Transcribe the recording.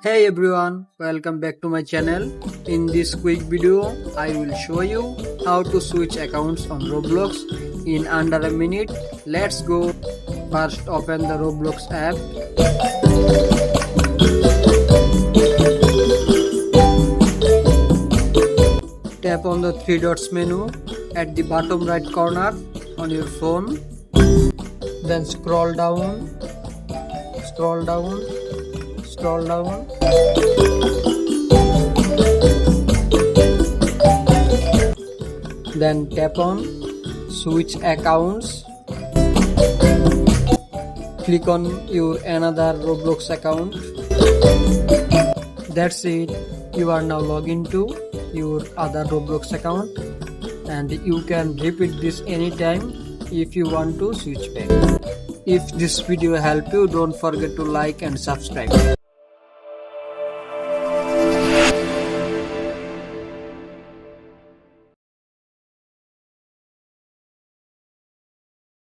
Hey everyone, welcome back to my channel. In this quick video, I will show you how to switch accounts on Roblox in under a minute. Let's go. First open the Roblox app. Tap on the three dots menu at the bottom right corner on your phone. Then scroll down. Then tap on switch accounts. Click on your another Roblox account. That's it. You are now logged into your other Roblox account and you can repeat this anytime if you want to switch back. If this video helped you, don't forget to like and subscribe.